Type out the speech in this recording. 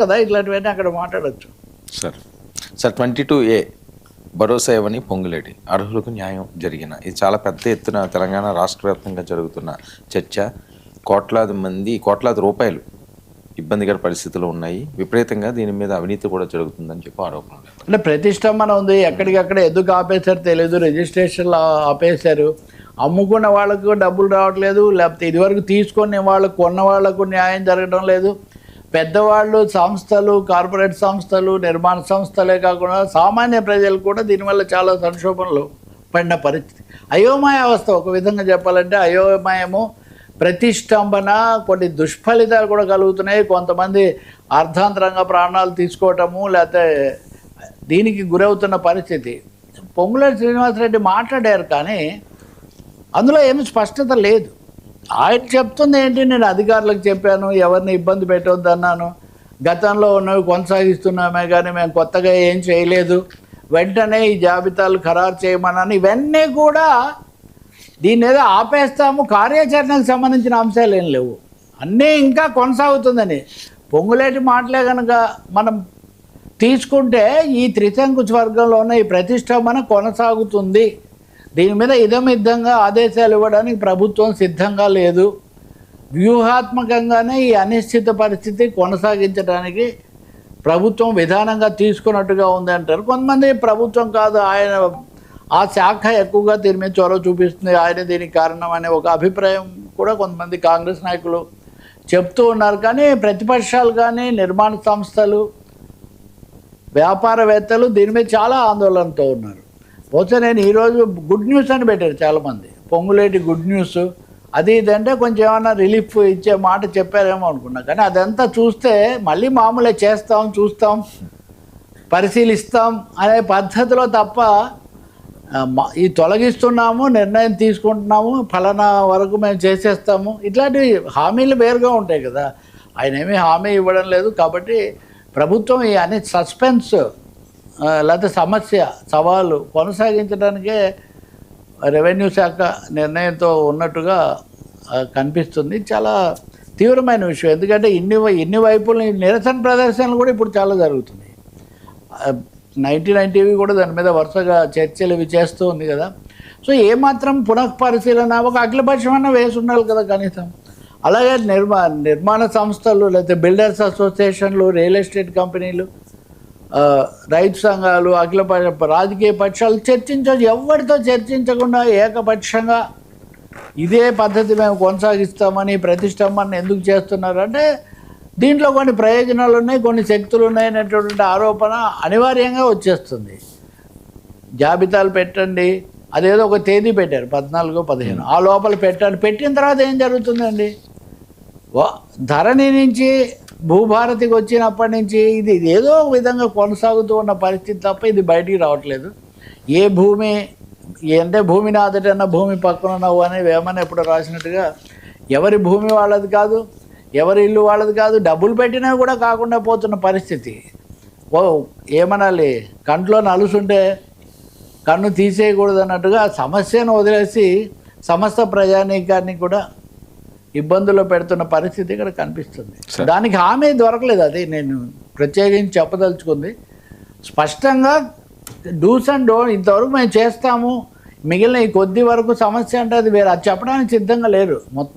కదా, ఇట్లాంటివన్నీ అక్కడ మాట్లాడచ్చు. సార్ 22A భరోసా ఇవ్వని పొంగులేటి అర్హులకు న్యాయం జరిగిన ఇది చాలా పెద్ద ఎత్తున తెలంగాణ రాష్ట్ర వ్యాప్తంగా జరుగుతున్న చర్చ. కోట్లాది రూపాయలు ఇబ్బందికర పరిస్థితులు ఉన్నాయి. విపరీతంగా దీని మీద అవినీతి కూడా జరుగుతుందని చెప్పి ఆరోపణలు. అంటే ప్రతిష్టంభన ఉంది. ఎక్కడికక్కడ ఎందుకు ఆపేశారు తెలియదు. రిజిస్ట్రేషన్లు ఆపేశారు. అమ్ముకున్న వాళ్ళకు డబ్బులు రావట్లేదు, లేకపోతే ఇదివరకు తీసుకునే వాళ్ళకు కొన్న వాళ్లకు న్యాయం జరగడం లేదు. పెద్దవాళ్ళు, సంస్థలు, కార్పొరేట్ సంస్థలు, నిర్మాణ సంస్థలే కాకుండా సామాన్య ప్రజలు కూడా దీనివల్ల చాలా సంక్షోభంలో పడిన పరిస్థితి. అయోమయ అవస్థ, ఒక విధంగా చెప్పాలంటే అయోమయము, ప్రతిష్టంభన, కొన్ని దుష్ఫలితాలు కూడా కలుగుతున్నాయి. కొంతమంది అర్ధాంతరంగా ప్రాణాలు తీసుకోవటము, లేకపోతే దీనికి గురవుతున్న పరిస్థితి. పొంగులేటి శ్రీనివాసరెడ్డి మాట్లాడారు, కానీ అందులో ఏమీ స్పష్టత లేదు. ఆయన చెప్తుంది ఏంటి, నేను అధికారులకు చెప్పాను, ఎవరిని ఇబ్బంది పెట్టవద్దు అన్నాను, గతంలో ఉన్నవి కొనసాగిస్తున్నామే కానీ మేము కొత్తగా ఏం చేయలేదు, వెంటనే ఈ జాబితాలు ఖరారు చేయమన్నాను. ఇవన్నీ కూడా దీన్ని ఏదో ఆపేస్తాము, కార్యాచరణకు సంబంధించిన అంశాలు ఏం లేవు, అన్నీ ఇంకా కొనసాగుతుందని. పొంగులేటి మాటలే కనుక మనం తీసుకుంటే ఈ త్రిశంకు స్వర్గంలో ఉన్న ఈ ప్రతిష్టంభన కొనసాగుతుంది. దీని మీద ఇదమిద్దంగా ఆదేశాలు ఇవ్వడానికి ప్రభుత్వం సిద్ధంగా లేదు. వ్యూహాత్మకంగానే ఈ అనిశ్చిత పరిస్థితి కొనసాగించడానికి ప్రభుత్వం విధానంగా తీసుకున్నట్టుగా ఉంది అంటారు కొంతమంది. ప్రభుత్వం కాదు, ఆయన ఆ శాఖ ఎక్కువగా దీని మీద చొరవ చూపిస్తుంది, ఆయన దీనికి కారణం అనే ఒక అభిప్రాయం కూడా కొంతమంది కాంగ్రెస్ నాయకులు చెప్తూ ఉన్నారు. కానీ ప్రతిపక్షాలు కానీ, నిర్మాణ సంస్థలు, వ్యాపారవేత్తలు దీని మీద చాలా ఆందోళనతో ఉన్నారు. బహుశా నేను ఈరోజు గుడ్ న్యూస్ అని పెట్టారు చాలామంది, పొంగులేటి గుడ్ న్యూస్ అది ఇదంటే కొంచెం ఏమైనా రిలీఫ్ ఇచ్చే మాట చెప్పారేమో అనుకున్నా. కానీ అదంతా చూస్తే మళ్ళీ మామూలే, చేస్తాం, చూస్తాం, పరిశీలిస్తాం అనే పద్ధతిలో తప్ప ఈ తొలగిస్తున్నాము, నిర్ణయం తీసుకుంటున్నాము, ఫలానా వరకు మేము చేసేస్తాము, ఇట్లాంటి హామీలు వేరుగా ఉంటాయి కదా. ఆయన ఏమీ హామీ ఇవ్వడం లేదు. కాబట్టి ప్రభుత్వం ఈ అనే సస్పెన్స్ లేకపోతే సమస్య, సవాలు కొనసాగించడానికే రెవెన్యూ శాఖ నిర్ణయంతో ఉన్నట్టుగా కనిపిస్తుంది. చాలా తీవ్రమైన విషయం. ఎందుకంటే ఇన్ని వైపులు నిరసన ప్రదర్శనలు కూడా ఇప్పుడు చాలా జరుగుతున్నాయి. 99 కూడా దాని మీద వరుసగా చర్చలు ఇవి చేస్తూ ఉంది కదా. సో ఏమాత్రం పునఃపరిశీలన, ఒక అఖిలపక్షం అన్న వేసి ఉండాలి కదా కనీసం. అలాగే నిర్మాణ సంస్థలు, లేకపోతే బిల్డర్స్ అసోసియేషన్లు, రియల్ ఎస్టేట్ కంపెనీలు, రైతు సంఘాలు, రాజకీయ పక్షాలు చర్చించవచ్చు. ఎవరితో చర్చించకుండా ఏకపక్షంగా ఇదే పద్ధతి మేము కొనసాగిస్తామని ప్రతిష్టంభన ఎందుకు చేస్తున్నారు అంటే దీంట్లో కొన్ని ప్రయోజనాలు ఉన్నాయి, కొన్ని శక్తులు ఉన్నాయనేటువంటి ఆరోపణ అనివార్యంగా వచ్చేస్తుంది. జాబితాలు పెట్టండి, అదేదో ఒక తేదీ పెట్టారు 14, 15, ఆ లోపల పెట్టండి. పెట్టిన తర్వాత ఏం జరుగుతుందండి? ధరణి నుంచి భూభారతికి వచ్చినప్పటి నుంచి ఇది ఏదో విధంగా కొనసాగుతూ ఉన్న పరిస్థితి తప్ప ఇది బయటికి రావట్లేదు. ఏ భూమి అంటే భూమి నాదటన్న భూమి పక్కన ఉన్నావు అని వేమన ఎప్పుడు రాసినట్టుగా ఎవరి భూమి వాళ్ళది కాదు, ఎవరి ఇల్లు వాళ్ళది కాదు, డబ్బులు పెట్టినా కూడా కాకుండా పోతున్న పరిస్థితి. ఏమనాలి, కంట్లో నలుసుంటే కన్ను తీసేయకూడదు అన్నట్టుగా సమస్యను వదిలేసి సమస్త ప్రజానీకాన్ని కూడా ఇబ్బందుల్లో పెడుతున్న పరిస్థితి ఇక్కడ కనిపిస్తుంది. దానికి హామీ దొరకలేదు. అది నేను ప్రత్యేకించి చెప్పదలుచుకుంది. స్పష్టంగా డూస్ అండ్ డోంట్ ఇంతవరకు మేము చేస్తాము, మిగిలిన ఈ కొద్ది వరకు సమస్య అంటే అది వేరే, అది చెప్పడానికి సిద్ధంగా లేరు. మొత్తం